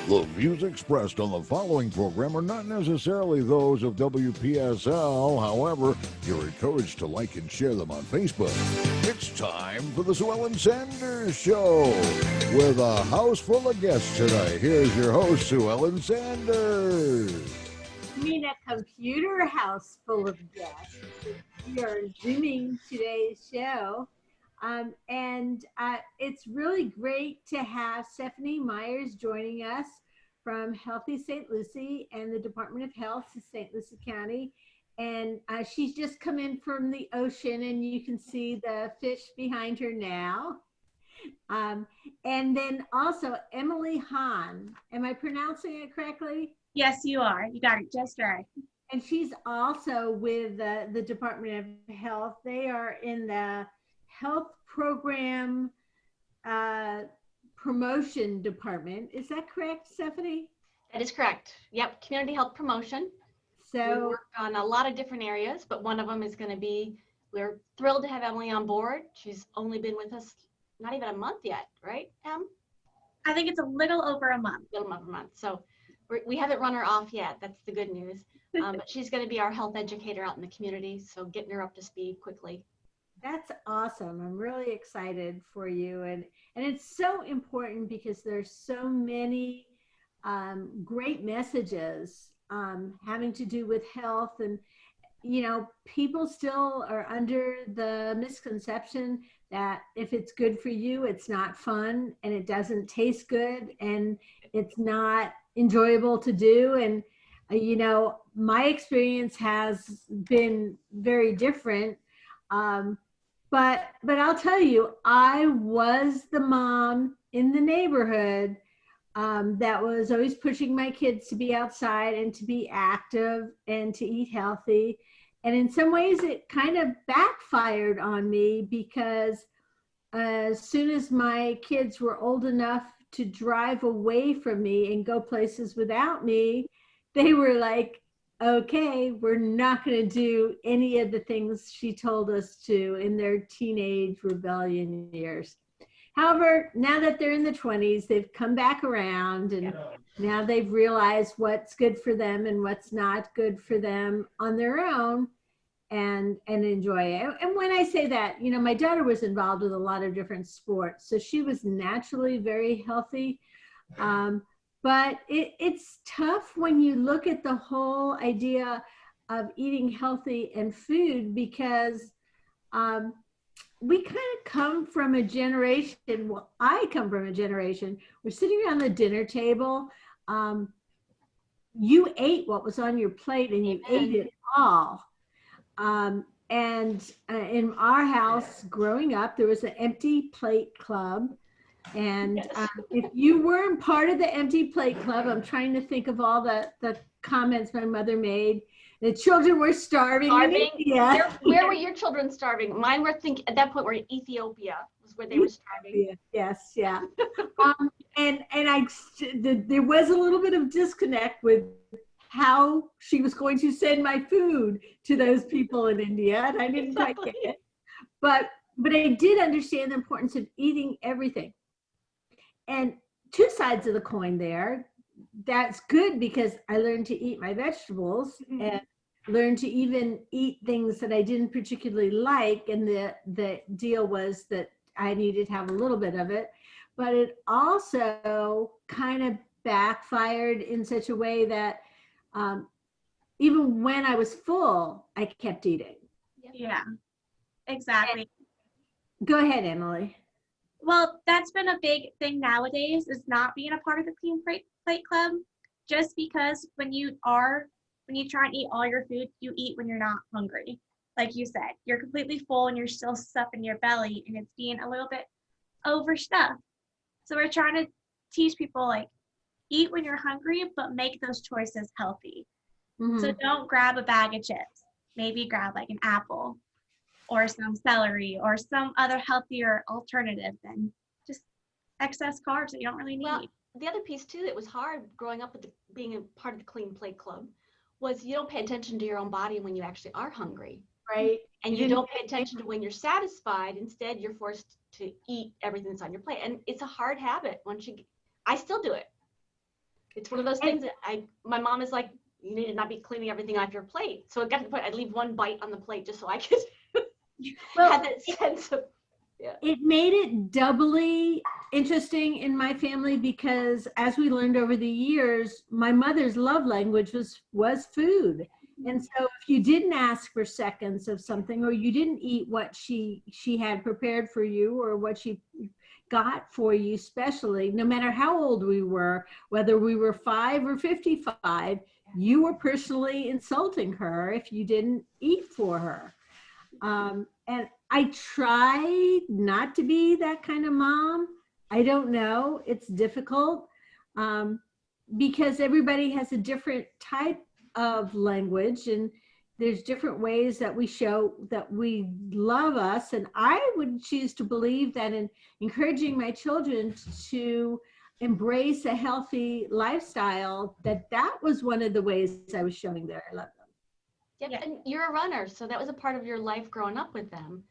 The views expressed on the following program are not necessarily those of WPSL. However, you're encouraged to like and share them on Facebook. It's time for the Sue Ellen Sanders Show with a house full of guests tonight. Here's your host, Sue Ellen Sanders. You mean a computer house full of guests? We are Zooming today's show. It's really great to have Stephanie Myers joining us from Healthy St. Lucie and the Department of Health in St. Lucie County. And she's just come in from the ocean, and you can see the fish behind her now. And then also Emily Hahn. Am I pronouncing it correctly? Yes, you are. You got it just right. And she's also with the Department of Health. They are in the health program promotion department. Is that correct, Stephanie? That is correct. Yep, community health promotion. So we work on a lot of different areas, but one of them is going to be, we're thrilled to have Emily on board. She's only been with us not even a month yet, right, Em? I think it's a little over a month. A little over a month. So we haven't run her off yet. That's the good news. But she's going to be our health educator out in the community, so getting her up to speed quickly. That's awesome. I'm really excited for you. And it's so important because there's so many great messages having to do with health. And, you know, people still are under the misconception that if it's good for you, it's not fun and it doesn't taste good and it's not enjoyable to do. And, you know, my experience has been very different. But I'll tell you, I was the mom in the neighborhood that was always pushing my kids to be outside and to be active and to eat healthy. And in some ways, it kind of backfired on me because as soon as my kids were old enough to drive away from me and go places without me, they were like, okay, we're not going to do any of the things she told us to in their teenage rebellion years. However, now that they're in the 20s, they've come back around and now they've realized what's good for them and what's not good for them on their own and enjoy it. And when I say that, you know, my daughter was involved with a lot of different sports, so she was naturally very healthy. But it's tough when you look at the whole idea of eating healthy and food because we kind of come from a generation, well, I come from a generation, we're sitting around the dinner table, you ate what was on your plate and you ate it all. And in our house growing up, there was an empty plate club. And if you weren't part of the empty plate club, I'm trying to think of all the comments my mother made. The children were starving. Yeah. Where were your children starving? Mine were at that point were in Ethiopia was where they were starving. Yes, yeah. And there was a little bit of disconnect with how she was going to send my food to those people in India, and I didn't quite get it. But I did understand the importance of eating everything. And two sides of the coin there. That's good because I learned to eat my vegetables and learned to even eat things that I didn't particularly like. And the deal was that I needed to have a little bit of it. But it also kind of backfired in such a way that even when I was full, I kept eating. Yeah, exactly. Go ahead, Emily. Well, that's been a big thing nowadays is not being a part of the Clean Plate Club, just because when you try and eat all your food, you eat when you're not hungry. Like you said, you're completely full and you're still stuffing your belly and it's being a little bit overstuffed. So we're trying to teach people like eat when you're hungry, but make those choices healthy. Mm-hmm. So don't grab a bag of chips. Maybe grab like an apple or some celery or some other healthier alternative than just excess carbs that you don't really need. Well, the other piece too that was hard growing up with being a part of the Clean Plate Club was you don't pay attention to your own body when you actually are hungry. Right. And you don't pay attention to when you're satisfied. Instead, you're forced to eat everything that's on your plate. And it's a hard habit I still do it. It's one of those things that my mom is like, you need to not be cleaning everything off your plate. So it got to the point I'd leave one bite on the plate just so I could have that sense of, yeah. It made it doubly interesting in my family because as we learned over the years, my mother's love language was food. And so if you didn't ask for seconds of something, or you didn't eat what she had prepared for you, or what she got for you specially, no matter how old we were, whether we were 5 or 55, you were personally insulting her if you didn't eat for her. And I try not to be that kind of mom. I don't know. It's difficult because everybody has a different type of language, and there's different ways that we show that we love us. And I would choose to believe that in encouraging my children to embrace a healthy lifestyle, that was one of the ways I was showing that I love them. Yep. Yeah. And you're a runner, so that was a part of your life growing up with them.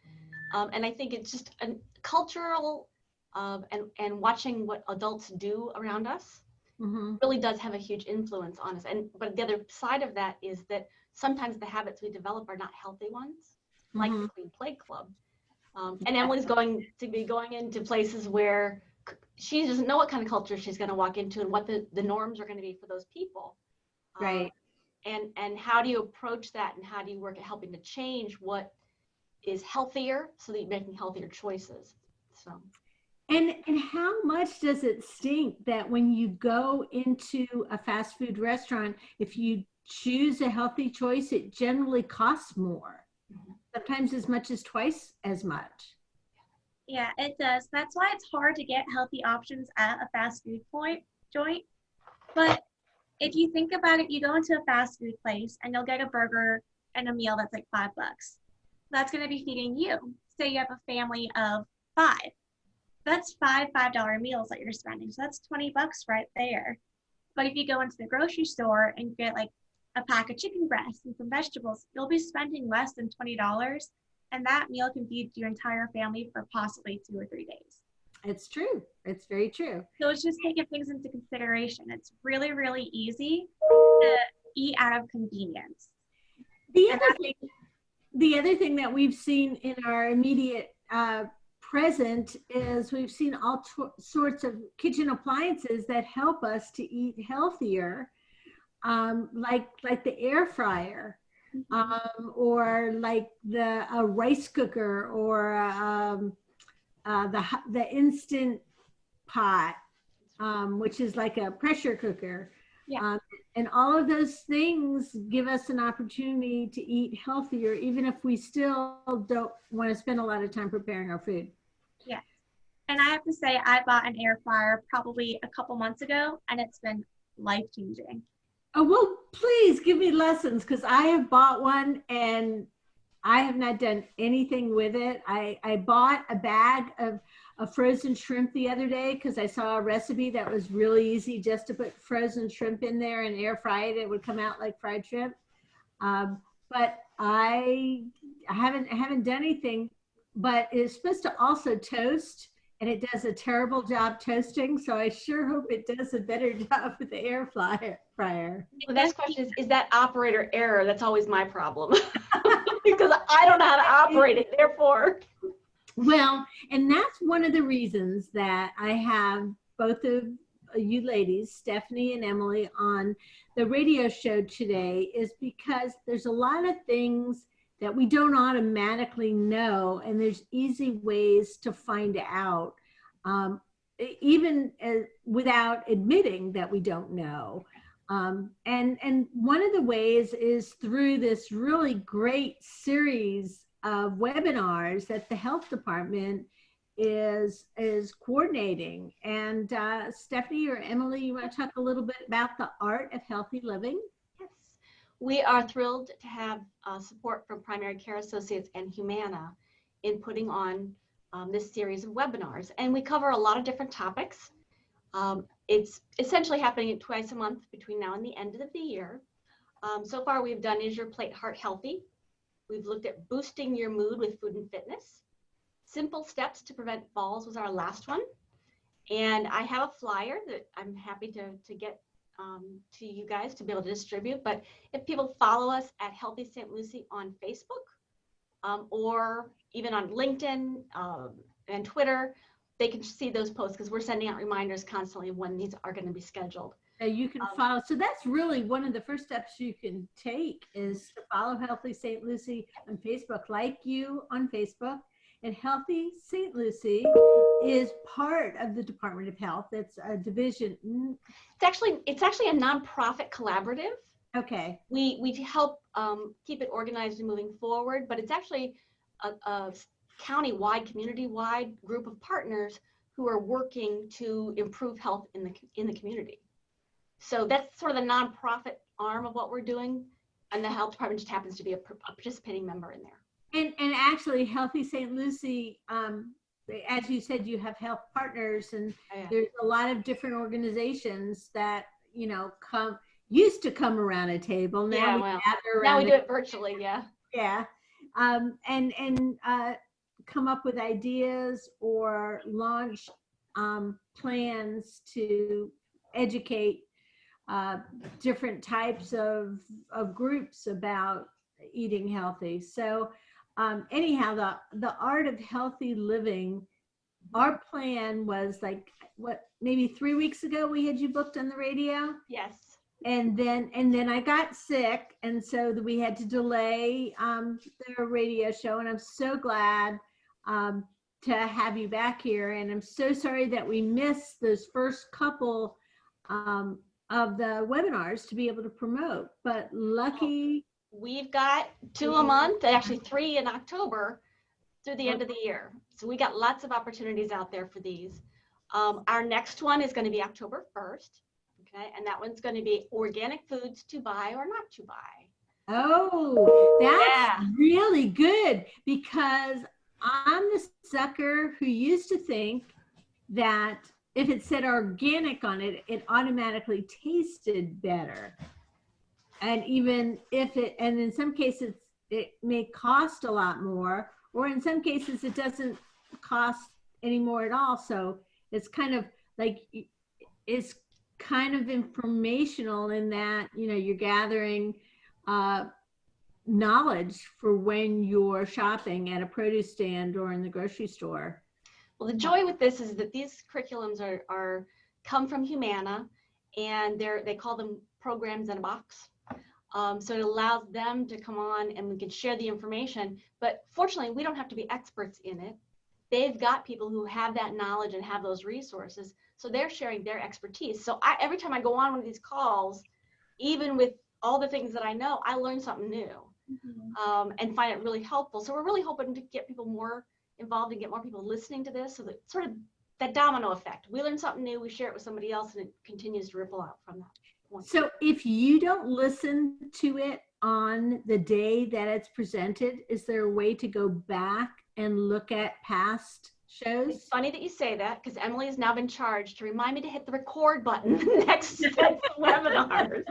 And I think it's just a cultural and watching what adults do around us really does have a huge influence on us. But the other side of that is that sometimes the habits we develop are not healthy ones, like the Clean Plate Club. And Emily's going to be going into places where she doesn't know what kind of culture she's going to walk into and what the norms are going to be for those people. Right. And how do you approach that, and how do you work at helping to change what is healthier so that you're making healthier choices? So. And how much does it stink that when you go into a fast food restaurant, if you choose a healthy choice, it generally costs more, sometimes as much as twice as much. Yeah, it does. That's why it's hard to get healthy options at a fast food joint. But if you think about it, you go into a fast food place and you'll get a burger and a meal that's like $5. That's going to be feeding you. Say you have a family of 5. That's $5 meals that you're spending. So that's $20 right there. But if you go into the grocery store and get like a pack of chicken breasts and some vegetables, you'll be spending less than $20. And that meal can feed your entire family for possibly 2 or 3 days. It's true. It's very true. So it's just taking things into consideration. It's really, really easy to eat out of convenience. The other thing that we've seen in our immediate present is we've seen all sorts of kitchen appliances that help us to eat healthier, like the air fryer, or like a rice cooker, or the instant pot, which is like a pressure cooker. Yeah. And all of those things give us an opportunity to eat healthier, even if we still don't want to spend a lot of time preparing our food. Yeah. And I have to say, I bought an air fryer probably a couple months ago, and it's been life-changing. Oh, well, please give me lessons, because I have bought one and I have not done anything with it. I bought a bag of frozen shrimp the other day because I saw a recipe that was really easy, just to put frozen shrimp in there and air fry it. It would come out like fried shrimp. But I haven't done anything. But it's supposed to also toast, and it does a terrible job toasting. So I sure hope it does a better job with the air fryer. The next question is that operator error? That's always my problem. Because I don't know how to operate it, therefore. Well, and that's one of the reasons that I have both of you ladies, Stephanie and Emily, on the radio show today, is because there's a lot of things that we don't automatically know, and there's easy ways to find out, even without admitting that we don't know. And one of the ways is through this really great series of webinars that the health department is coordinating. And Stephanie or Emily, you want to talk a little bit about the art of healthy living? Yes, we are thrilled to have support from Primary Care Associates and Humana in putting on this series of webinars. And we cover a lot of different topics. It's essentially happening twice a month between now and the end of the year. So far we've done Is Your Plate Heart Healthy? We've looked at boosting your mood with food and fitness. Simple steps to prevent falls was our last one. And I have a flyer that I'm happy to get to you guys to be able to distribute. But if people follow us at Healthy St. Lucie on Facebook, or even on LinkedIn and Twitter, they can see those posts because we're sending out reminders constantly of when these are going to be scheduled. You can follow. So that's really one of the first steps you can take is to follow Healthy St. Lucie on Facebook, like you on Facebook. And Healthy St. Lucie is part of the Department of Health. It's a division. It's actually a nonprofit collaborative. Okay. We help keep it organized and moving forward, but it's actually a county-wide, community-wide group of partners who are working to improve health in the community. So that's sort of the nonprofit arm of what we're doing, and the health department just happens to be a participating member in there. And actually, Healthy St. Lucie, as you said, you have health partners, and there's a lot of different organizations that used to come around a table. Now we gather around. Now we do it virtually. Yeah. Yeah, and come up with ideas or launch plans to educate different types of groups about eating healthy. So anyhow, the art of healthy living, our plan was like, maybe 3 weeks ago we had you booked on the radio? Yes. And then I got sick, and so we had to delay the radio show, and I'm so glad to have you back here. And I'm so sorry that we missed those first couple of the webinars to be able to promote, but lucky. We've got 2 a month, actually 3 in October through the end of the year. So we got lots of opportunities out there for these. Our next one is going to be October 1st. Okay, and that one's going to be organic foods to buy or not to buy. Oh, that's really good, because I'm the sucker who used to think that if it said organic on it, it automatically tasted better. And even if and in some cases it may cost a lot more, or in some cases it doesn't cost any more at all. So it's kind of like, it's kind of informational in that, you're gathering knowledge for when you're shopping at a produce stand or in the grocery store. Well, the joy with this is that these curriculums come from Humana, and they call them programs in a box. So it allows them to come on and we can share the information, but fortunately we don't have to be experts in it. They've got people who have that knowledge and have those resources, so they're sharing their expertise. So every time I go on one of these calls, even with all the things that I know, I learn something new, and find it really helpful. So we're really hoping to get people more involved and get more people listening to this, so that sort of that domino effect. We learn something new, we share it with somebody else, and it continues to ripple out from that. So if you don't listen to it on the day that it's presented, is there a way to go back and look at past shows? It's funny that you say that, because Emily has now been charged to remind me to hit the record button next webinars.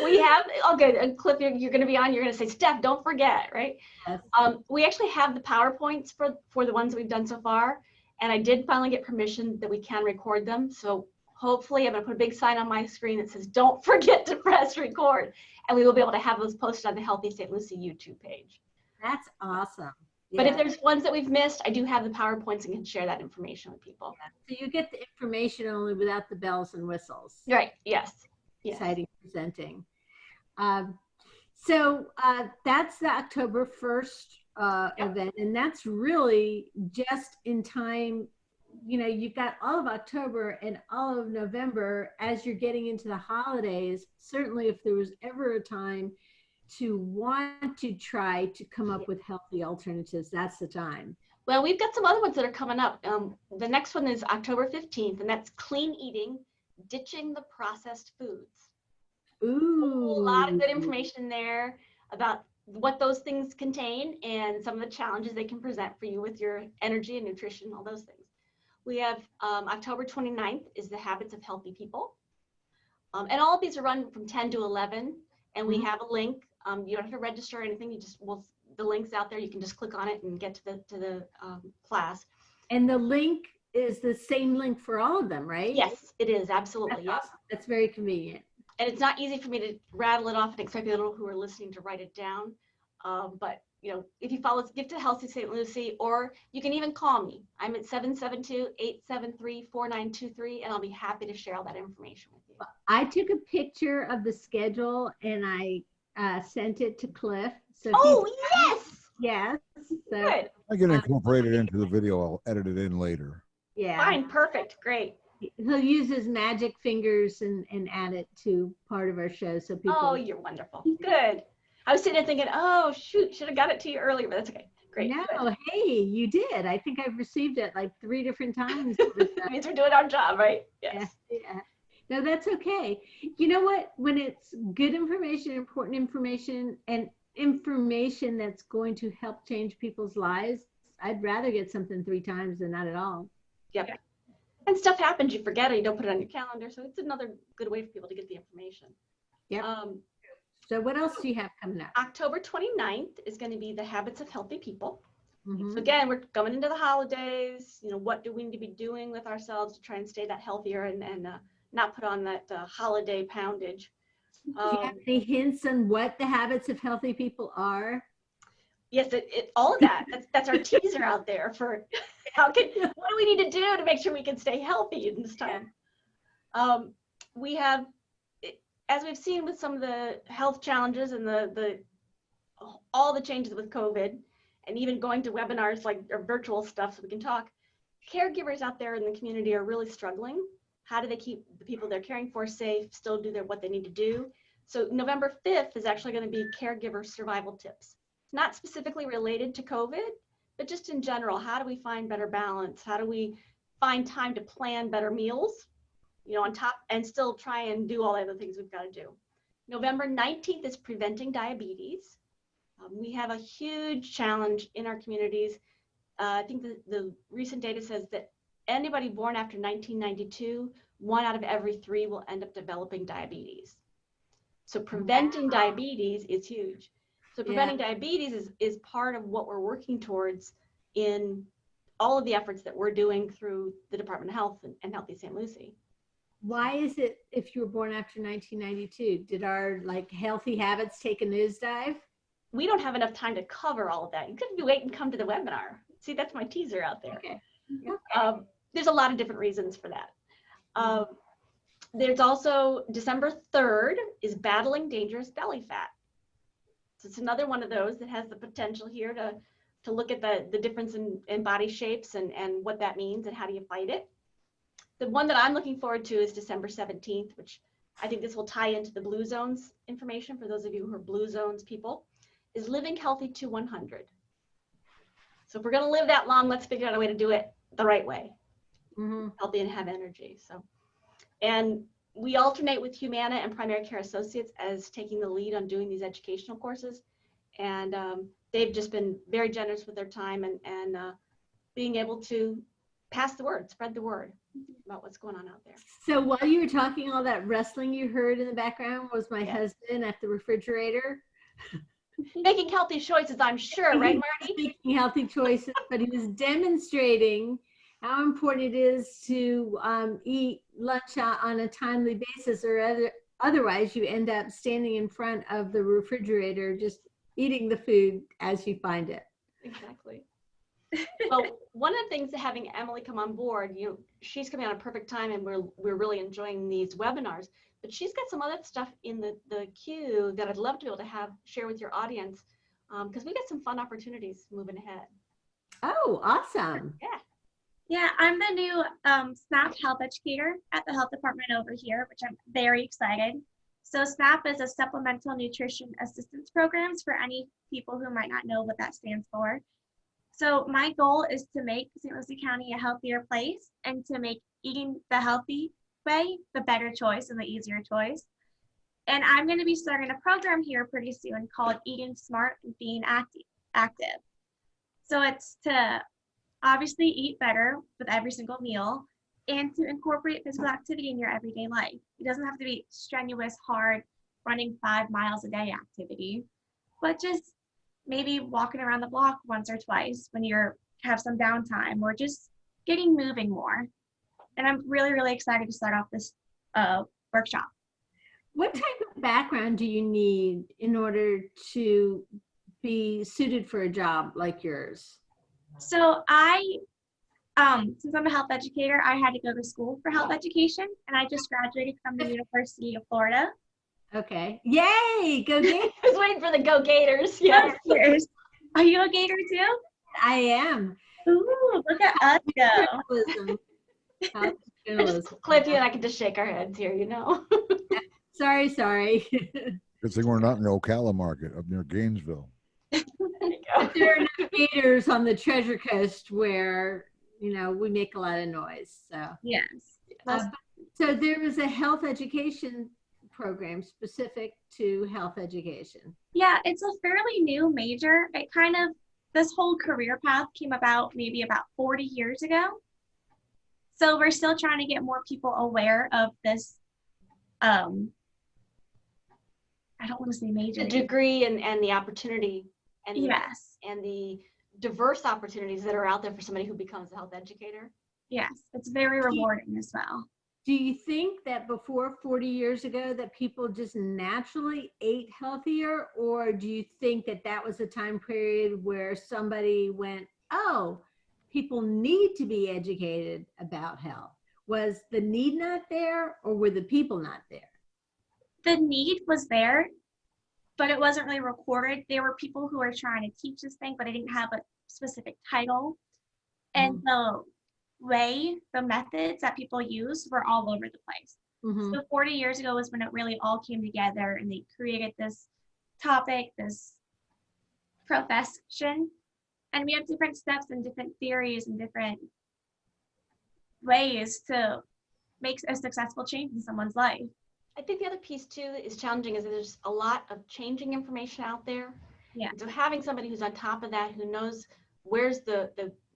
We have, okay, a clip you're going to be on, you're going to say, Steph, don't forget, right? Yes. We actually have the PowerPoints for the ones that we've done so far, and I did finally get permission that we can record them. So hopefully I'm going to put a big sign on my screen that says, don't forget to press record, and we will be able to have those posted on the Healthy St. Lucie YouTube page. That's awesome. But if there's ones that we've missed, I do have the PowerPoints and can share that information with people. So you get the information only without the bells and whistles. Right, yes. Exciting presenting. So that's the October 1st event, and that's really just in time. You've got all of October and all of November as you're getting into the holidays. Certainly if there was ever a time to want to try to come up with healthy alternatives, that's the time. Well, we've got some other ones that are coming up. The next one is October 15th, and that's clean eating, ditching the processed foods. Ooh. A lot of good information there about what those things contain and some of the challenges they can present for you with your energy and nutrition, all those things. We have October 29th is the Habits of Healthy People. And all of these are run from 10 to 11, and we have a link. You don't have to register or anything. The link's out there. You can just click on it and get to the class. And the link is the same link for all of them, right? Yes, it is, absolutely, That's yes. awesome. That's very convenient. And it's not easy for me to rattle it off and expect people who are listening to write it down. But you know, if you follow Gift to Healthy St. Lucie, or you can even call me. I'm at 772-873-4923, and I'll be happy to share all that information with you. I took a picture of the schedule and I sent it to Cliff. So Oh, yes! Yes. So, Good. I can incorporate it into the video. I'll edit it in later. yeah. Fine, perfect, great. He'll use his magic fingers and add it to part of our show so people. Oh, you're wonderful. Good. I was sitting there thinking, oh, shoot, should have got it to you earlier, but that's okay. Great. No, Good. hey, you did. I think I've received it like 3 different times. It means we're doing our job, right? Yes. Yeah. No, that's okay. You know what? When it's good information, important information, and information that's going to help change people's lives, I'd rather get something 3 times than not at all. Yep. And stuff happens, you forget it, you don't put it on your calendar. So it's another good way for people to get the information. Yep. So what else do you have coming up? October 29th is going to be the Habits of Healthy People. Mhm. So again, we're going into the holidays. You know, what do we need to be doing with ourselves to try and stay that healthier and not put on that holiday poundage? Do you have any hints on what the habits of healthy people are? Yes, all of that. That's our teaser out there for what do we need to do to make sure we can stay healthy in this time? We have, as we've seen with some of the health challenges and all the changes with COVID, and even going to webinars like or virtual stuff so we can talk, caregivers out there in the community are really struggling. How do they keep the people they're caring for safe, still do what they need to do? So November 5th is actually going to be caregiver survival tips. Not specifically related to COVID, but just in general, how do we find better balance? How do we find time to plan better meals, you know, on top and still try and do all the other things we've got to do? November 19th is preventing diabetes. We have a huge challenge in our communities. I think the recent data says that anybody born after 1992, 1 out of every 3 will end up developing diabetes. So preventing diabetes is huge. So preventing diabetes is part of what we're working towards in all of the efforts that we're doing through the Department of Health and Healthy St. Lucie. Why is it if you were born after 1992? Did our healthy habits take a nosedive? We don't have enough time to cover all of that. You couldn't wait and come to the webinar. See, that's my teaser out there. Okay. There's a lot of different reasons for that. There's also December 3rd is battling dangerous belly fat. So it's another one of those that has the potential here to look at the difference in body shapes and what that means and how do you fight it. The one that I'm looking forward to is December 17th, which I think this will tie into the Blue Zones information for those of you who are Blue Zones people, is living healthy to 100. So if we're going to live that long, let's figure out a way to do it the right way. Healthy and have energy. So, and we alternate with Humana and Primary Care Associates as taking the lead on doing these educational courses. And they've just been very generous with their time and being able to pass the word, spread the word about what's going on out there. So while you were talking, all that rustling you heard in the background was my husband at the refrigerator. Making healthy choices, I'm sure, right, Marty? Making healthy choices, but he was demonstrating how important it is to eat lunch on a timely basis, or otherwise you end up standing in front of the refrigerator just eating the food as you find it. Exactly. Well, one of the things that having Emily come on board, you know, she's coming on a perfect time and we're really enjoying these webinars, but she's got some other stuff in the queue that I'd love to be able to share with your audience because we got some fun opportunities moving ahead. Oh, awesome. Yeah, I'm the new SNAP health educator at the health department over here, which I'm very excited. So SNAP is a supplemental nutrition assistance programs for any people who might not know what that stands for. So my goal is to make St. Lucie County a healthier place and to make eating the healthy way the better choice and the easier choice. And I'm going to be starting a program here pretty soon called Eating Smart and Being Active. So it's to obviously eat better with every single meal and to incorporate physical activity in your everyday life. It doesn't have to be strenuous, hard, running 5 miles a day activity, but just maybe walking around the block once or twice when you have some downtime, or just getting moving more. And I'm really, really excited to start off this workshop. What type of background do you need in order to be suited for a job like yours? So since I'm a health educator, I had to go to school for health education, and I just graduated from the University of Florida. Okay. Yay! Go Gators! I was waiting for the Go Gators. Yes. Are you a Gator too? I am. Ooh, look at us go. Journalism. Cliff, you and I can just shake our heads here, you know. Sorry. Good thing we're not in the Ocala market up near Gainesville. There you But go. there are no gators on the Treasure Coast where, we make a lot of noise. So, Yes. so there was a health education program specific to health education. Yeah, it's a fairly new major. This whole career path came about maybe about 40 years ago. So we're still trying to get more people aware of this, I don't want to say major. The degree and the opportunity and Yes. and the diverse opportunities that are out there for somebody who becomes a health educator. Yes, it's very rewarding as well. Do you think that before 40 years ago that people just naturally ate healthier, or do you think that that was a time period where somebody went, oh, people need to be educated about health? Was the need not there, or were the people not there? The need was there, but it wasn't really recorded. There were people who were trying to teach this thing, but they didn't have a specific title. And the methods that people used were all over the place. So 40 years ago was when it really all came together and they created this topic, this profession. And we have different steps and different theories and different ways to make a successful change in someone's life. I think the other piece too is challenging is that there's a lot of changing information out there. Yeah. So having somebody who's on top of that, who knows where's the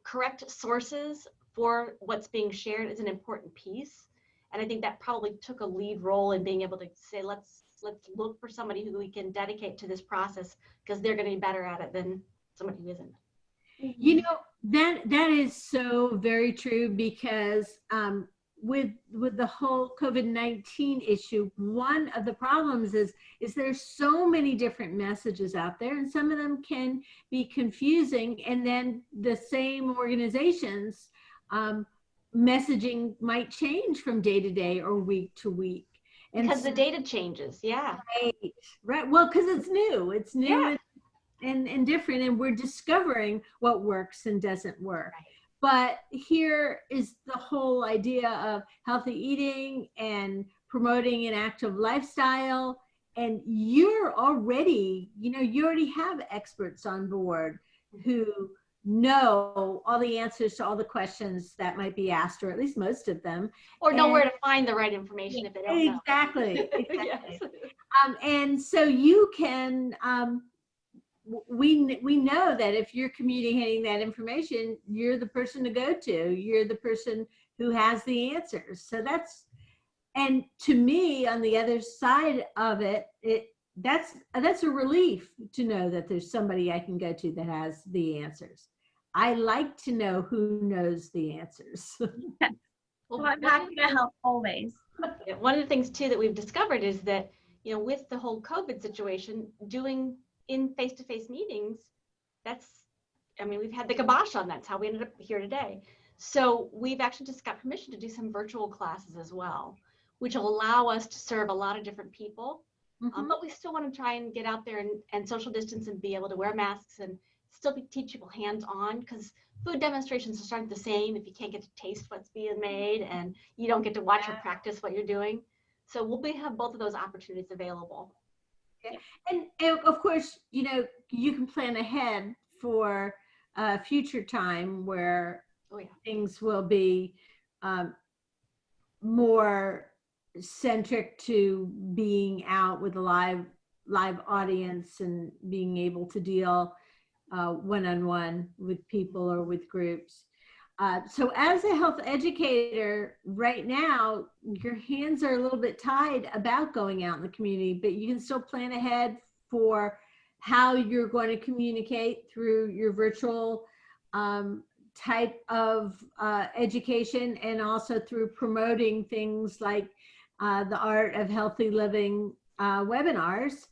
correct sources for what's being shared is an important piece. And I think that probably took a lead role in being able to say, let's look for somebody who we can dedicate to this process because they're going to be better at it than somebody who isn't. That is so very true, because with the whole COVID-19 issue, one of the problems is there's so many different messages out there, and some of them can be confusing, and then the same organizations messaging might change from day to day or week to week. And because the data changes, yeah. Right. Well, because it's new. Yeah. and different, and we're discovering what works and doesn't work. Right. But here is the whole idea of healthy eating and promoting an active lifestyle. And you already have experts on board who know all the answers to all the questions that might be asked, or at least most of them. Or know where to find the right information if they don't know. Exactly. Yes. And so you can, we know that if you're communicating that information, you're the person to go to. You're the person who has the answers. So and to me, on the other side of it, that's a relief to know that there's somebody I can go to that has the answers. I like to know who knows the answers. Well, I'm happy to help always. One of the things too that we've discovered is that, with the whole COVID situation, doing in face-to-face meetings, we've had the kibosh on that. That's how we ended up here today. So we've actually just got permission to do some virtual classes as well, which will allow us to serve a lot of different people. But we still want to try and get out there and social distance and be able to wear masks and still teach people hands-on, because food demonstrations aren't the same if you can't get to taste what's being made and you don't get to watch or practice what you're doing. So we'll have both of those opportunities available. Okay. And of course, you can plan ahead for a future time where things will be more centric to being out with a live audience and being able to deal one-on-one with people or with groups. So as a health educator right now, your hands are a little bit tied about going out in the community, but you can still plan ahead for how you're going to communicate through your virtual type of education, and also through promoting things like the Art of Healthy Living webinars.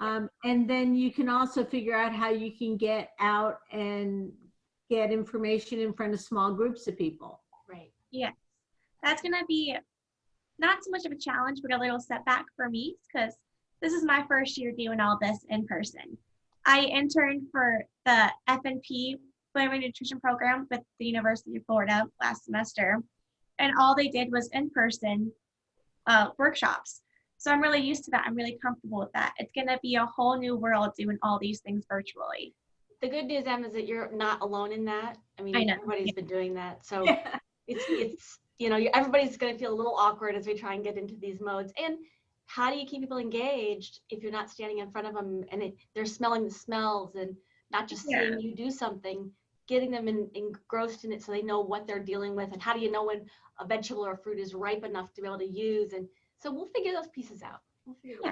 And then you can also figure out how you can get out and get information in front of small groups of people. Right. Yeah, that's going to be not so much of a challenge, but a little setback for me because this is my first year doing all this in person. I interned for the FNP Family Nutrition Program with the University of Florida last semester, and all they did was in-person workshops. So I'm really used to that. I'm really comfortable with that. It's going to be a whole new world doing all these things virtually. The good news, Em, is that you're not alone in that. I mean, I know. everybody's been doing that. So it's everybody's going to feel a little awkward as we try and get into these modes. And how do you keep people engaged if you're not standing in front of them and they're smelling the smells and not just seeing you do something, getting them engrossed in it so they know what they're dealing with, and how do you know when a vegetable or fruit is ripe enough to be able to use. And so we'll figure those pieces out.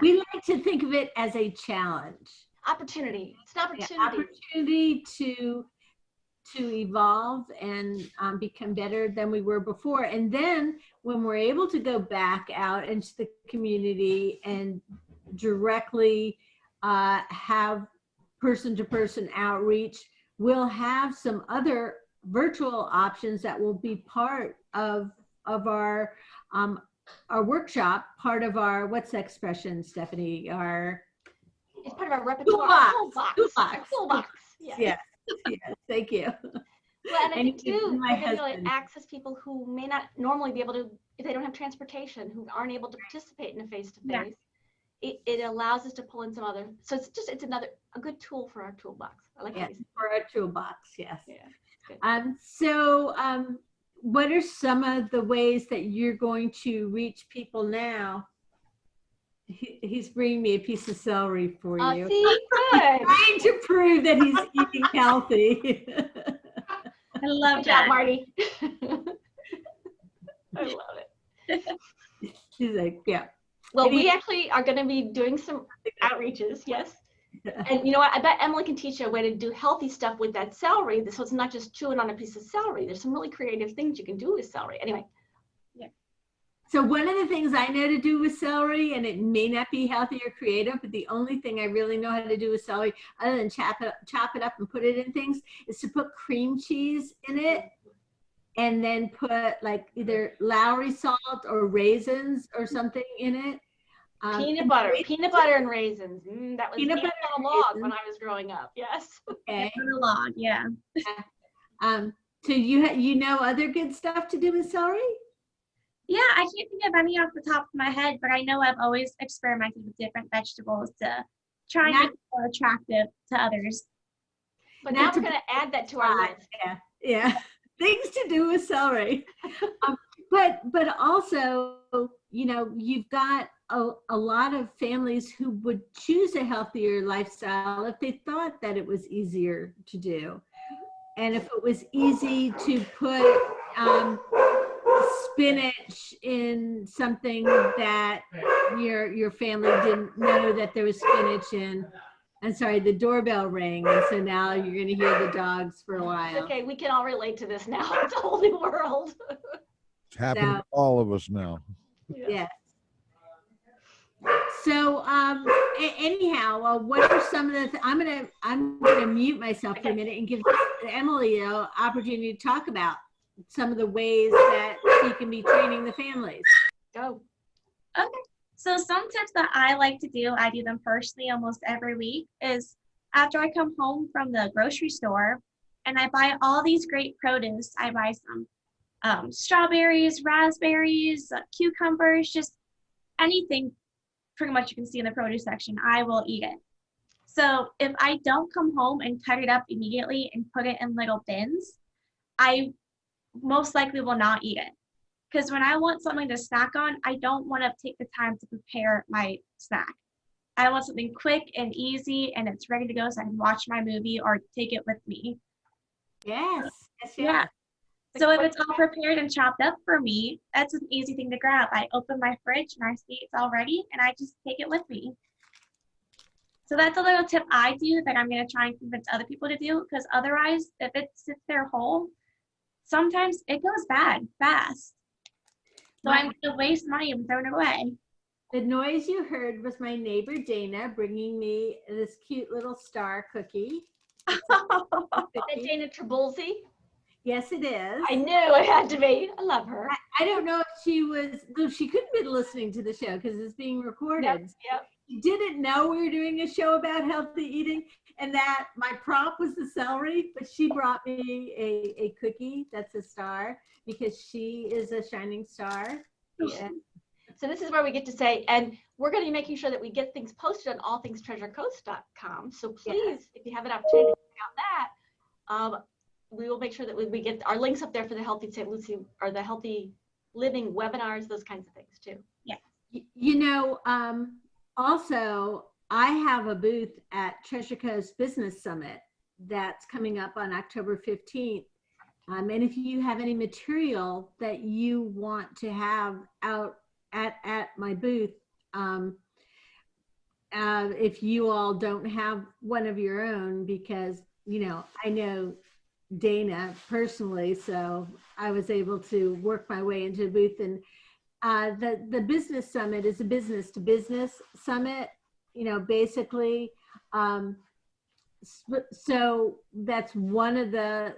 We like to think of it as a challenge. Opportunity. It's an opportunity. Opportunity to evolve and become better than we were before. And then when we're able to go back out into the community and directly have person-to-person outreach, we'll have some other virtual options that will be part of our workshop, part of our, what's the expression, Stephanie? It's part of our repertoire. Toolbox. Yes. Thank you. Well, and I think too, we're going to be able to access people who may not normally be able to, if they don't have transportation, who aren't able to participate in a face-to-face. It allows us to pull in some other, so it's another, a good tool for our toolbox. I like that. For our toolbox, yes. Yeah. So what are some of the ways that you're going to reach people now? He's bringing me a piece of celery for you. See, good. Trying to prove that he's eating healthy. I love Good that. job, Marty. I love it. He's like, yeah. Well, we actually are going to be doing some outreaches, yes. And you know what? I bet Emily can teach you a way to do healthy stuff with that celery. So it's not just chewing on a piece of celery. There's some really creative things you can do with celery. Anyway. Yeah. So one of the things I know to do with celery, and it may not be healthy or creative, but the only thing I really know how to do with celery, other than chop it up and put it in things, is to put cream cheese in it, and then put like either Lowry salt or raisins or something in it. Peanut butter and raisins. That was peanut butter on a log when I was growing up. Yes. Okay. On a log, yeah. So you know other good stuff to do with celery? Yeah, I can't think of any off the top of my head, but I know I've always experimented with different vegetables to try and make it more attractive to others. But now we're going to add that to our list. Yeah. Things to do with celery. But also, you've got a lot of families who would choose a healthier lifestyle if they thought that it was easier to do. And if it was easy to put spinach in something that your family didn't know that there was spinach in. I'm sorry, the doorbell rang, and so now you're going to hear the dogs for a while. Okay, we can all relate to this now. It's a whole new world. It's happening to all of us now. Yes. So anyhow, what are some of the? I'm gonna mute myself for a minute and give Emily an opportunity to talk about some of the ways that she can be training the families. Go. Okay. So some tips that I like to do, I do them personally almost every week, is after I come home from the grocery store and I buy all these great produce, I buy some strawberries, raspberries, cucumbers, just anything pretty much you can see in the produce section, I will eat it. So if I don't come home and cut it up immediately and put it in little bins, I most likely will not eat it. Because when I want something to snack on, I don't want to take the time to prepare my snack. I want something quick and easy and it's ready to go so I can watch my movie or take it with me. Yes. Yeah. So if it's all prepared and chopped up for me, that's an easy thing to grab. I open my fridge and I see it's all ready and I just take it with me. So that's a little tip I do that I'm going to try and convince other people to do, because otherwise, if it sits there whole, sometimes it goes bad fast. So I'm going to waste money and throw it away. The noise you heard was my neighbor Dana bringing me this cute little star cookie. Is that Dana Trabulsi? Yes, it is. I knew it had to be. I love her. I don't know if she was, though she couldn't be listening to the show because it's being recorded. Yep. She didn't know we were doing a show about healthy eating and that my prop was the celery, but she brought me a cookie that's a star because she is a shining star. Yeah. So this is where we get to say, and we're going to be making sure that we get things posted on allthingstreasurecoast.com. So please, if you have an opportunity to check out that, we will make sure that we get our links up there for the Healthy St. Lucie or the Healthy Living webinars, those kinds of things too. Yeah. You know, also, I have a booth at Treasure Coast Business Summit that's coming up on October 15th. And if you have any material that you want to have out at my booth, if you all don't have one of your own, because, you know, I know Dana personally, so I was able to work my way into a booth. And the business summit is a business to business summit, you know, basically. So that's one of the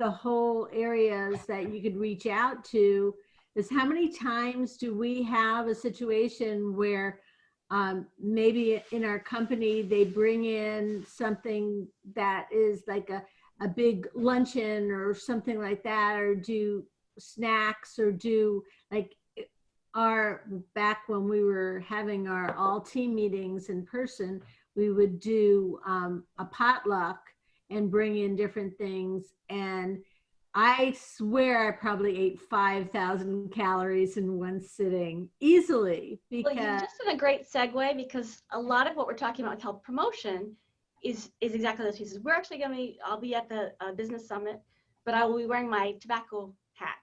whole areas that you could reach out to is how many times do we have a situation where maybe in our company they bring in something that is like a big luncheon or something like that, or do snacks, or do like back when we were having our all team meetings in person, we would do a potluck and bring in different things. And I swear I probably ate 5,000 calories in one sitting easily. Because well, you just did a great segue, because a lot of what we're talking about with health promotion is exactly those pieces. We're actually I'll be at the business summit, but I will be wearing my tobacco hat.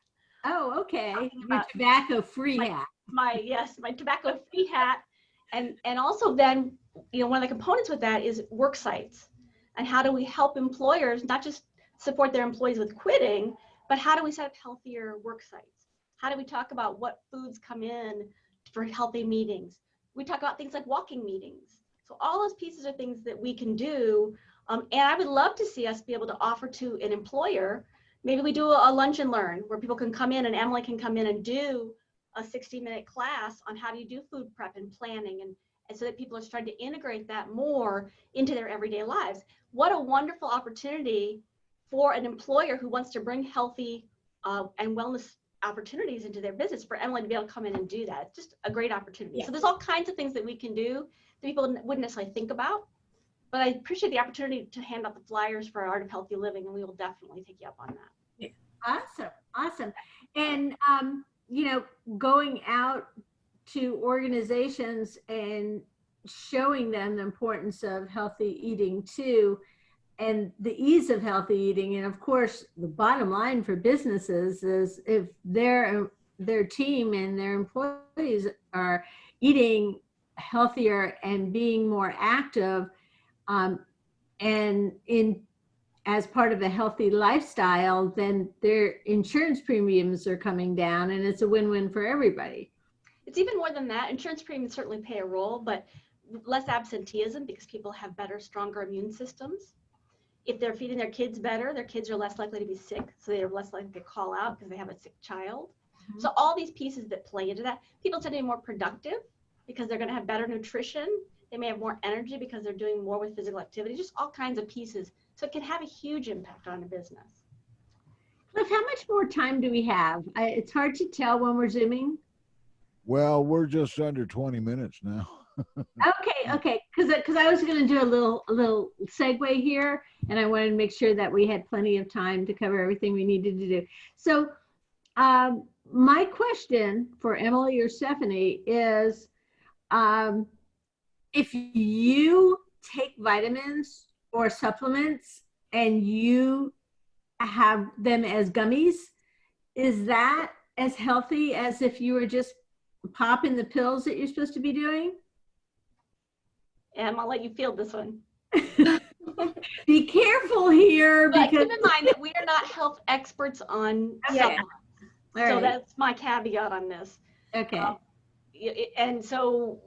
Oh, okay. Your tobacco-free hat. My tobacco-free hat. And also then, you know, one of the components with that is work sites. And how do we help employers not just support their employees with quitting, but how do we set up healthier work sites? How do we talk about what foods come in for healthy meetings? We talk about things like walking meetings. So all those pieces are things that we can do. And I would love to see us be able to offer to an employer, maybe we do a lunch and learn where people can come in and Emily can come in and do a 60-minute class on how do you do food prep and planning, and so that people are starting to integrate that more into their everyday lives. What a wonderful opportunity for an employer who wants to bring healthy and wellness opportunities into their business, for Emily to be able to come in and do that. It's just a great opportunity. Yeah. So there's all kinds of things that we can do that people wouldn't necessarily think about, but I appreciate the opportunity to hand out the flyers for Art of Healthy Living, and we will definitely take you up on that. Yeah. Awesome. And, you know, going out to organizations and showing them the importance of healthy eating too, and the ease of healthy eating. And of course, the bottom line for businesses is if their team and their employees are eating healthier and being more active, and as part of a healthy lifestyle, then their insurance premiums are coming down, and it's a win-win for everybody. It's even more than that. Insurance premiums certainly play a role, but less absenteeism because people have better, stronger immune systems. If they're feeding their kids better, their kids are less likely to be sick, so they're less likely to call out because they have a sick child. Mm-hmm. So all these pieces that play into that, people tend to be more productive because they're going to have better nutrition. They may have more energy because they're doing more with physical activity, just all kinds of pieces. So it can have a huge impact on a business. Cliff, how much more time do we have? It's hard to tell when we're Zooming. Well, we're just under 20 minutes now. Okay. Because I was going to do a little segue here, and I wanted to make sure that we had plenty of time to cover everything we needed to do. So my question for Emily or Stephanie is, if you take vitamins or supplements and you have them as gummies, is that as healthy as if you were just popping the pills that you're supposed to be doing? I'll let you field this one. Be careful here But because keep in mind that we are not health experts on Okay. supplements. All So right. that's my caveat on this. Okay. And so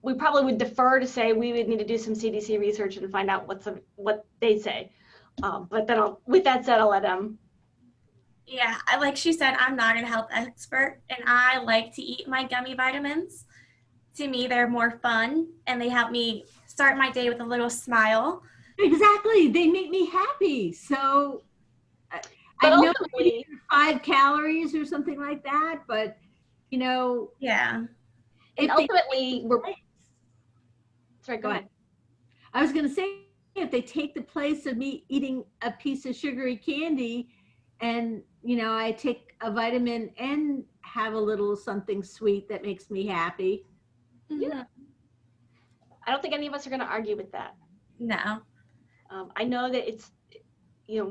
we probably would defer to say we would need to do some CDC research and find out what they say. But then with that said, I'll let them. Yeah, like she said, I'm not a health expert, and I like to eat my gummy vitamins. To me, they're more fun, and they help me start my day with a little smile. Exactly. They make me happy. So But I know ultimately, 5 calories or something like that, but you know, Yeah. if and ultimately we're. Sorry, go Go ahead. I was going to say, if they take the place of me eating a piece of sugary candy and, you know, I take a vitamin and have a little something sweet that makes me happy. Yeah. I don't think any of us are going to argue with that. No. I know that it's,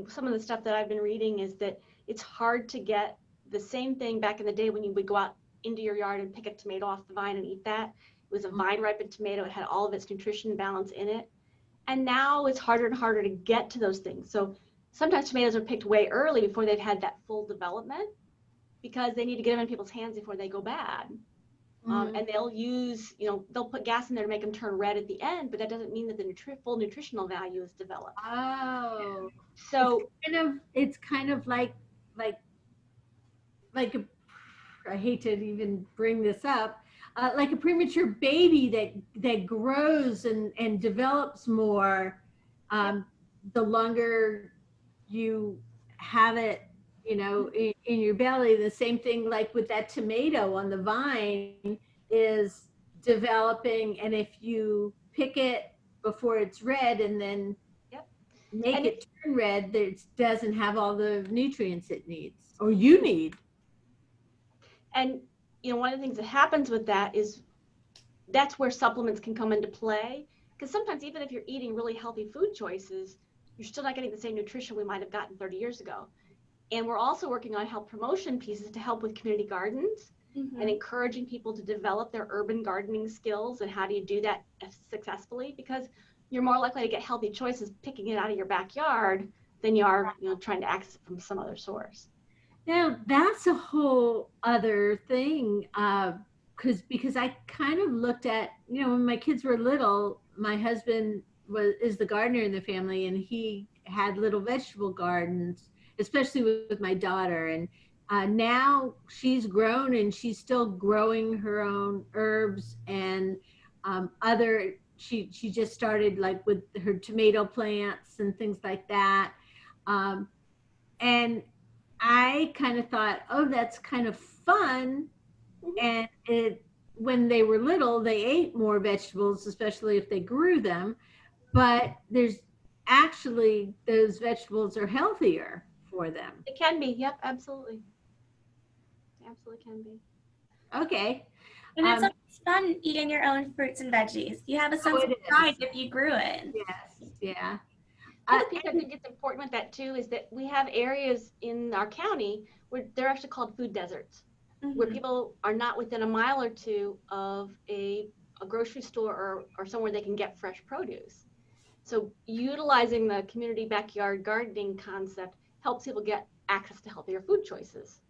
some of the stuff that I've been reading is that it's hard to get the same thing back in the day when you would go out into your yard and pick a tomato off the vine and eat that. It was a vine ripened tomato. It had all of its nutrition balance in it. And now it's harder and harder to get to those things. So sometimes tomatoes are picked way early before they've had that full development because they need to get them in people's hands before they go bad. And they'll use, they'll put gas in there to make them turn red at the end, but that doesn't mean that the full nutritional value is developed. Oh, So it's kind of like a, I hate to even bring this up, like a premature baby that grows and develops more, the longer you have it, in your belly. The same thing like with that tomato on the vine is developing, and if you pick it before it's red and then make and it turn red, it doesn't have all the nutrients it needs or you need. And one of the things that happens with that is that's where supplements can come into play. Because sometimes even if you're eating really healthy food choices, you're still not getting the same nutrition we might have gotten 30 years ago. And we're also working on health promotion pieces to help with community gardens and encouraging people to develop their urban gardening skills and how do you do that successfully, because you're more likely to get healthy choices picking it out of your backyard than you are trying to access it from some other source. Now that's a whole other thing, because I kind of looked at, when my kids were little, my husband is the gardener in the family, and he had little vegetable gardens, especially with my daughter. And now she's grown and she's still growing her own herbs and she just started like with her tomato plants and things like that. And I kind of thought, oh, that's kind of fun. And when they were little, they ate more vegetables, especially if they grew them. But there's actually, those vegetables are healthier for them. It can be. Yep, absolutely. Absolutely can be. Okay. And it's always fun eating your own fruits and veggies. You have a sense of pride if you grew it. Yes. Yeah. The other piece I think it's important with that too is that we have areas in our county where they're actually called food deserts, where people are not within a mile or two of a grocery store or somewhere they can get fresh produce. So utilizing the community backyard gardening concept helps people get access to healthier food choices.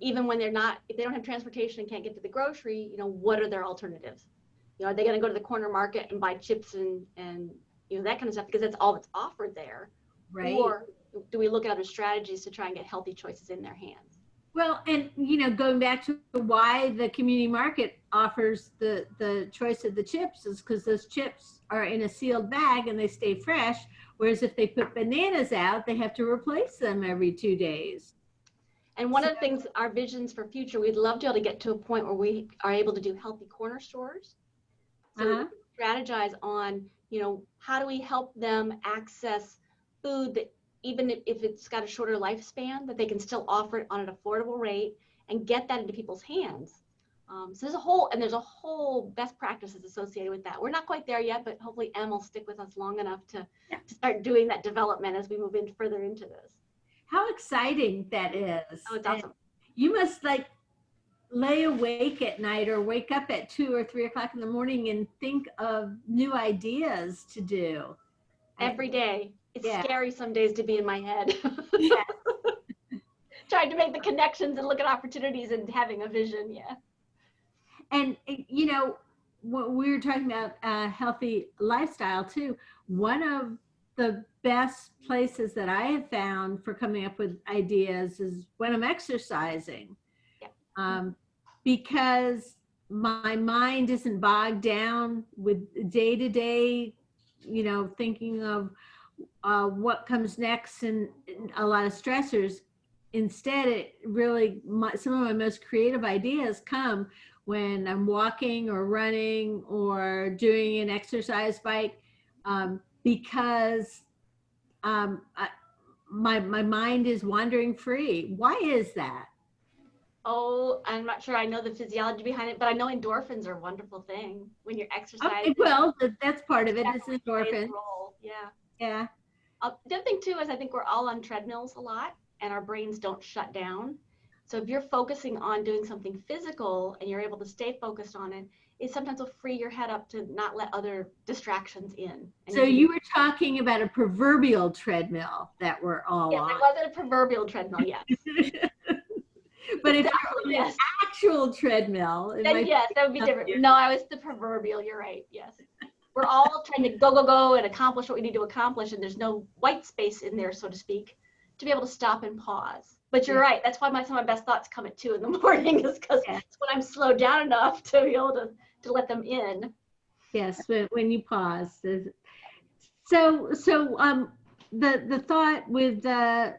Even when if they don't have transportation and can't get to the grocery, what are their alternatives? Are they going to go to the corner market and buy chips and that kind of stuff because that's all that's offered there? Right. Or do we look at other strategies to try and get healthy choices in their hands? Well, and going back to why the community market offers the choice of the chips is because those chips are in a sealed bag and they stay fresh. Whereas if they put bananas out, they have to replace them every 2 days. And one of the things, our visions for future, we'd love to be able to get to a point where we are able to do healthy corner stores. So strategize on, how do we help them access food that even if it's got a shorter lifespan, that they can still offer it on an affordable rate and get that into people's hands. So there's a whole best practices associated with that. We're not quite there yet, but hopefully Em will stick with us long enough to start doing that development as we move further into this. How exciting that is. Oh, it's awesome. You must lay awake at night or wake up at 2 or 3 o'clock in the morning and think of new ideas to do. every day. It's Yeah. scary some days to be in my head. Yeah. Trying to make the connections and look at opportunities and having a vision. Yeah. And you know, what we were talking about healthy lifestyle too. One of the best places that I have found for coming up with ideas is when I'm exercising. Yeah. Because my mind isn't bogged down with day to day, you know, thinking of what comes next and a lot of stressors. Instead, it really, some of my most creative ideas come when I'm walking or running or doing an exercise bike, because my mind is wandering free. Why is that? Oh, I'm not sure I know the physiology behind it, but I know endorphins are a wonderful thing when you're exercising. Okay, well, that's part of it. It's endorphins. Yeah. Yeah. The other thing too is I think we're all on treadmills a lot and our brains don't shut down. So if you're focusing on doing something physical and you're able to stay focused on it, it sometimes will free your head up to not let other distractions in. So you were talking about a proverbial treadmill that we're all Yes, on. it wasn't a proverbial treadmill, yes. But if you're on an actual treadmill, then yes, that would be different. No, I was the proverbial, you're right, yes. We're all trying to go and accomplish what we need to accomplish, and there's no white space in there, so to speak, to be able to stop and pause. But you're right, that's why some of my best thoughts come at 2 in the morning, is because it's when I'm slowed down enough to be able to let them in. Yes, when you pause. So the thought with the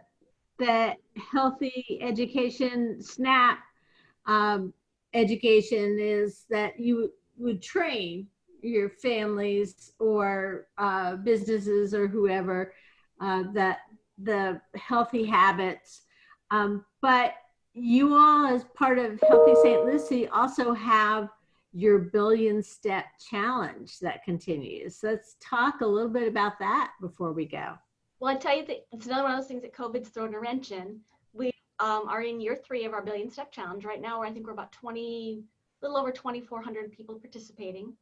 healthy education SNAP education is that you would train your families or businesses or whoever that the healthy habits, but you all, as part of Healthy St. Lucie, also have your billion step challenge that continues. So let's talk a little bit about that before we go. Well, I tell you that it's another one of those things that COVID's thrown a wrench in. We are in year 3 of our billion step challenge right now, where I think we're about a little over 2,400 people participating.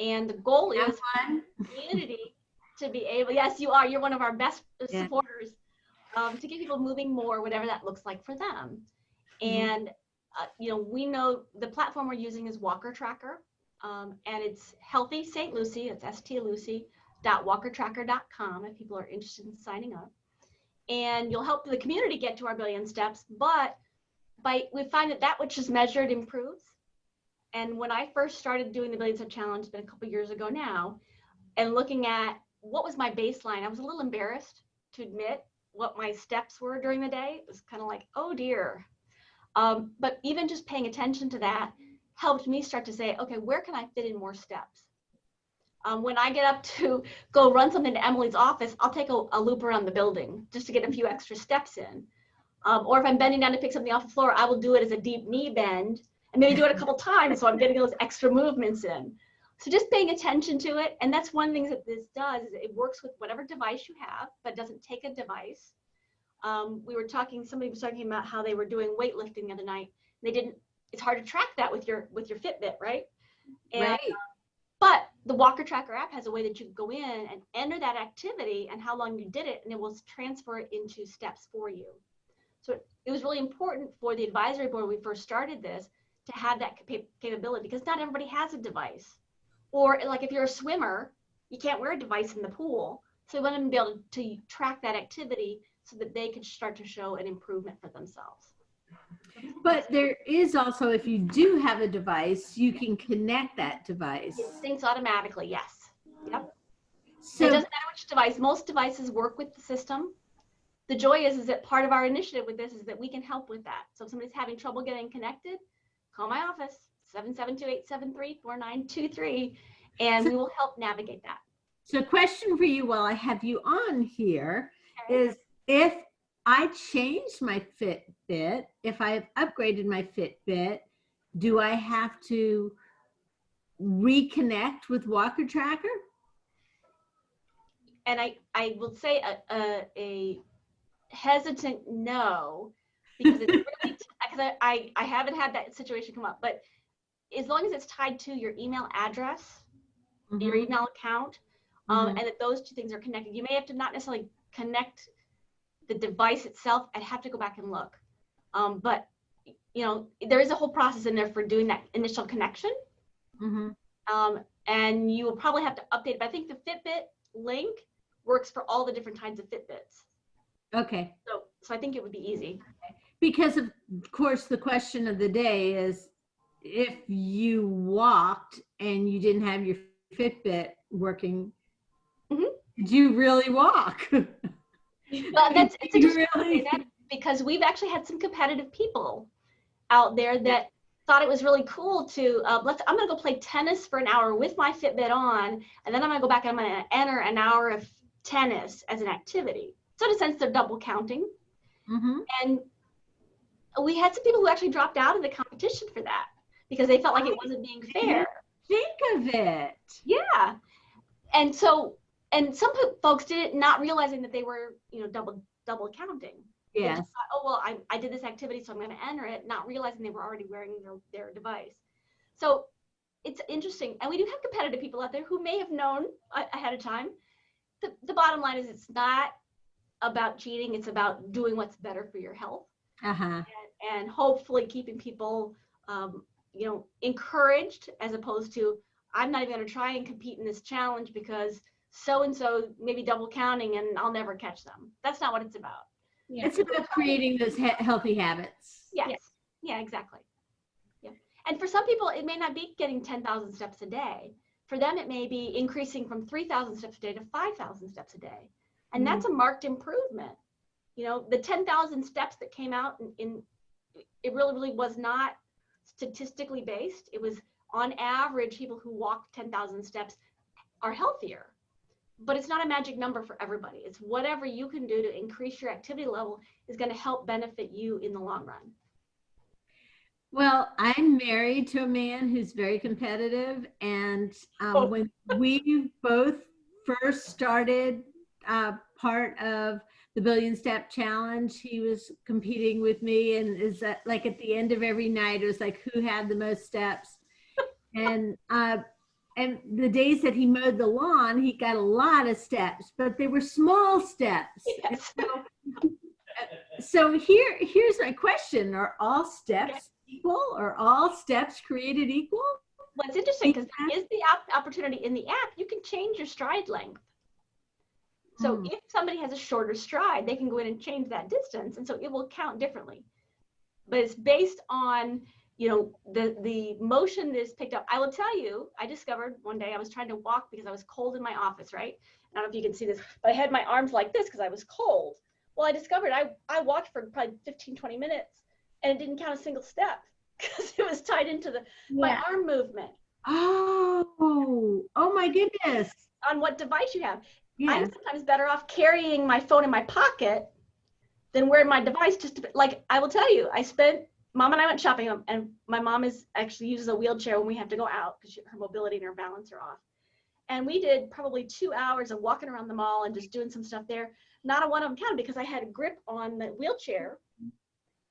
And the goal is for the community to be able, yes, you are, you're one of our best supporters, to get people moving more, whatever that looks like for them. And you know, we know the platform we're using is Walker Tracker, and it's Healthy St. Lucie. It's stlucie.walkertracker.com if people are interested in signing up. And you'll help the community get to our billion steps, but we find that which is measured improves. And when I first started doing the Billion Step Challenge, it's been a couple years ago now, and looking at what was my baseline, I was a little embarrassed to admit what my steps were during the day. It was kind of like, oh dear. But even just paying attention to that helped me start to say, okay, where can I fit in more steps? When I get up to go run something to Emily's office, I'll take a loop around the building just to get a few extra steps in. Or if I'm bending down to pick something off the floor, I will do it as a deep knee bend and maybe do it a couple times so I'm getting those extra movements in. So just paying attention to it. And that's one thing that this does, is it works with whatever device you have, but doesn't take a device. Somebody was talking about how they were doing weightlifting the other night. It's hard to track that with your Fitbit, right? Right. But the Walker Tracker app has a way that you can go in and enter that activity and how long you did it, and it will transfer it into steps for you. So it was really important for the advisory board when we first started this to have that capability, because not everybody has a device. Or like if you're a swimmer, you can't wear a device in the pool. So we want them to be able to track that activity so that they can start to show an improvement for themselves. But there is also, if you do have a device, you can connect that device. It syncs automatically, yes. Yep. So it doesn't matter which device. Most devices work with the system. The joy is that part of our initiative with this is that we can help with that. So if somebody's having trouble getting connected, call my office, 772-873-4923, and we will help navigate that. So question for you while I have you on here is, if I changed my Fitbit, if I've upgraded my Fitbit, do I have to reconnect with Walker Tracker? And I will say a hesitant no, because it's really, because I haven't had that situation come up, but as long as it's tied to your email address, your email account, and that those two things are connected. You may have to not necessarily connect the device itself. I'd have to go back and look. But, you know, there is a whole process in there for doing that initial connection. And you will probably have to update it. But I think the Fitbit link works for all the different kinds of Fitbits. Okay. So I think it would be easy. Because of course, the question of the day is, if you walked and you didn't have your Fitbit working, did you really walk? Well, it's interesting really? That because we've actually had some competitive people out there that thought it was really cool to I'm gonna go play tennis for an hour with my Fitbit on, and then I'm gonna go back and I'm gonna enter an hour of tennis as an activity. So in a sense, they're double counting. And we had some people who actually dropped out of the competition for that because they felt like it wasn't being fair. Think of it. Yeah. And so, and some folks did it not realizing that they were, you know, double counting. Yes. Thought, oh, well, I did this activity, so I'm going to enter it, not realizing they were already wearing their device. So it's interesting. And we do have competitive people out there who may have known ahead of time. The bottom line is it's not about cheating. It's about doing what's better for your health. And hopefully keeping people, you know, encouraged, as opposed to, I'm not even going to try and compete in this challenge because so-and-so may be double counting and I'll never catch them. That's not what it's about. Yeah. It's about creating those healthy habits. Yes. Yeah, exactly. Yeah. And for some people, it may not be getting 10,000 steps a day. For them, it may be increasing from 3,000 steps a day to 5,000 steps a day. And that's a marked improvement. You know, the 10,000 steps that came out in it really was not statistically based. It was on average, people who walk 10,000 steps are healthier. But it's not a magic number for everybody. It's whatever you can do to increase your activity level is going to help benefit you in the long run. Well, I'm married to a man who's very competitive. And when we both first started part of the Billion Step Challenge, he was competing with me, and is that like at the end of every night, it was like who had the most steps. And the days that he mowed the lawn, he got a lot of steps, but they were small steps. Yes. So here's my question: are all steps equal? Are all steps created equal? Well, it's interesting because there is the opportunity in the app. You can change your stride length. So if somebody has a shorter stride, they can go in and change that distance, and so it will count differently. But it's based on, you know, the motion that is picked up. I will tell you, I discovered one day I was trying to walk because I was cold in my office, right? I don't know if you can see this, but I had my arms like this because I was cold. Well, I discovered I walked for probably 15, 20 minutes, and it didn't count a single step because it was tied into my arm movement. Oh my goodness. On what device you have. Yes. I'm sometimes better off carrying my phone in my pocket than wearing my device. Like, I will tell you, Mom and I went shopping, and my mom actually uses a wheelchair when we have to go out because her mobility and her balance are off. And we did probably 2 hours of walking around the mall and just doing some stuff there. Not a one of them counted because I had a grip on the wheelchair.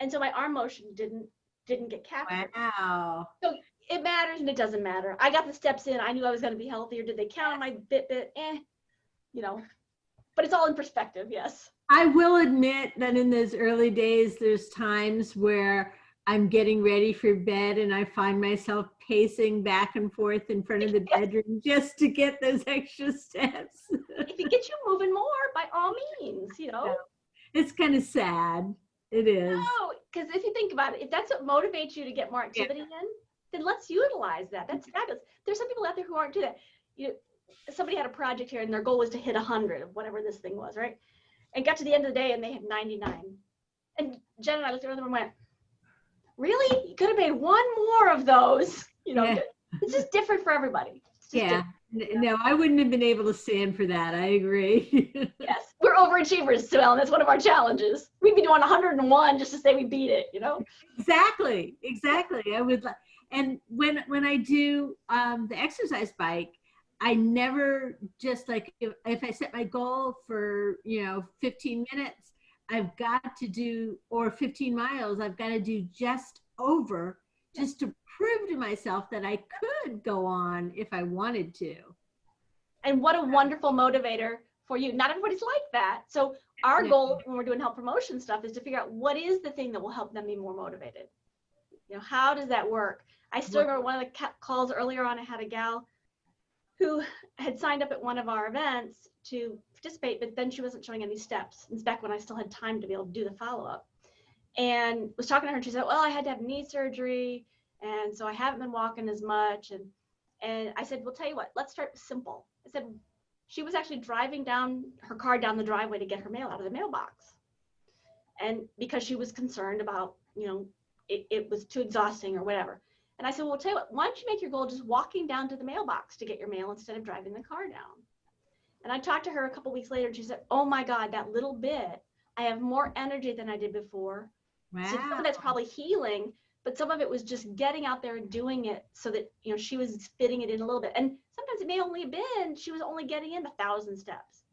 And so my arm motion didn't get captured. Wow. So it matters and it doesn't matter. I got the steps in. I knew I was going to be healthier. Did they count on my Fitbit? You know, but it's all in perspective. Yes. I will admit that in those early days, there's times where I'm getting ready for bed and I find myself pacing back and forth in front of the bedroom just to get those extra steps. If it gets you moving more, by all means, you know. It's kind of sad. It is. No, because if you think about it, if that's what motivates you to get more activity in, then let's utilize that. That's fabulous. There's some people out there who aren't doing that. You know, somebody had a project here and their goal was to hit 100 of whatever this thing was, right? And got to the end of the day and they had 99. And Jen and I looked at them and went, really? You could have made one more of those. You know, it's just different for everybody. No, I wouldn't have been able to stand for that. I agree. Yes, we're overachievers, Sue Ellen. That's one of our challenges. We'd be doing 101 just to say we beat it, you know? Exactly. I would, and when I do the exercise bike, I never just like, if I set my goal for, 15 minutes, I've got to do, or 15 miles, I've got to do just over, just to prove to myself that I could go on if I wanted to. And what a wonderful motivator for you. Not everybody's like that. So our goal when we're doing health promotion stuff is to figure out what is the thing that will help them be more motivated. How does that work? I still remember one of the calls earlier on, I had a gal who had signed up at one of our events to participate, but then she wasn't showing any steps. It's back when I still had time to be able to do the follow-up. And was talking to her, and she said, well, I had to have knee surgery, and so I haven't been walking as much. And I said, well, tell you what, let's start simple. I said, she was actually driving her car down the driveway to get her mail out of the mailbox. And because she was concerned about, it was too exhausting or whatever. And I said, well, tell you what, why don't you make your goal just walking down to the mailbox to get your mail instead of driving the car down? And I talked to her a couple weeks later, and she said, oh my God, that little bit, I have more energy than I did before. Wow. So some of that's probably healing, but some of it was just getting out there and doing it so that, she was fitting it in a little bit. And sometimes it may only have been, she was only getting in 1,000 steps.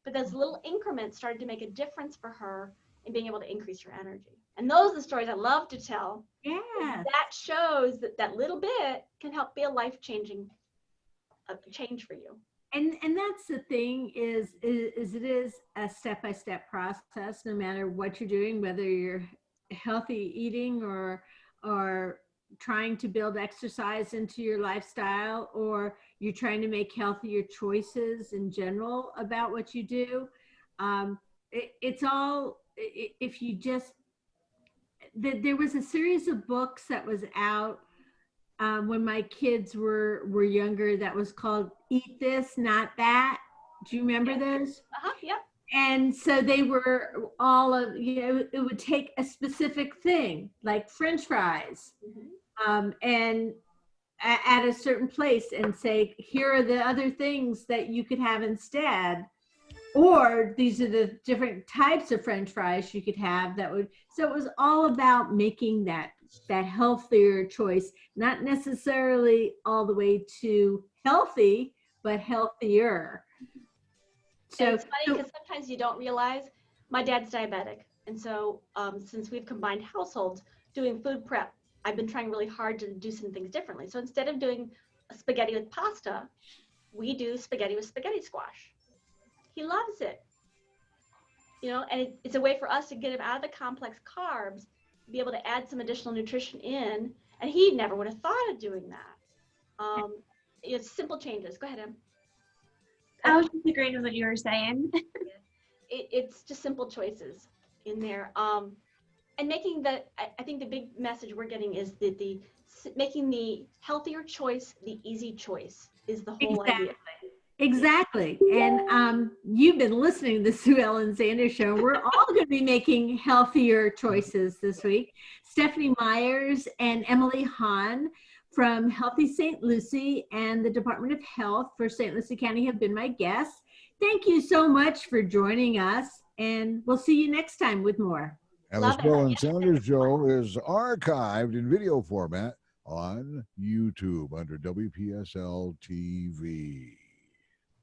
But those little increments started to make a difference for her in being able to increase her energy. And those are the stories I love to tell. Yeah. That shows that little bit can help be a life-changing change for you. And that's the thing is it is a step-by-step process, no matter what you're doing, whether you're healthy eating or trying to build exercise into your lifestyle, or you're trying to make healthier choices in general about what you do. It's all, if you just, there was a series of books that was out when my kids were younger that was called Eat This, Not That. Do you remember those? Yep. And so they were all of, it would take a specific thing like French fries, and at a certain place and say, here are the other things that you could have instead. Or these are the different types of French fries you could have that would, so it was all about making that healthier choice, not necessarily all the way to healthy, but healthier. So and it's funny because sometimes you don't realize my dad's diabetic. And so since we've combined households doing food prep, I've been trying really hard to do some things differently. So instead of doing spaghetti with pasta, we do spaghetti with spaghetti squash. He loves it, and it's a way for us to get him out of the complex carbs, be able to add some additional nutrition in, and he never would have thought of doing that. It's simple changes. Go ahead, Em. I was just agreeing with what you were saying. It's just simple choices in there. And making I think the big message we're getting is that making the healthier choice the easy choice is the whole idea. Exactly. And you've been listening to the Sue Ellen Sanders Show. We're all going to be making healthier choices this week. Stephanie Myers and Emily Hahn from Healthy St. Lucie and the Department of Health for St. Lucie County have been my guests. Thank you so much for joining us, and we'll see you next time with more. And the Sue Ellen Sanders Show is archived in video format on YouTube under WPSL TV.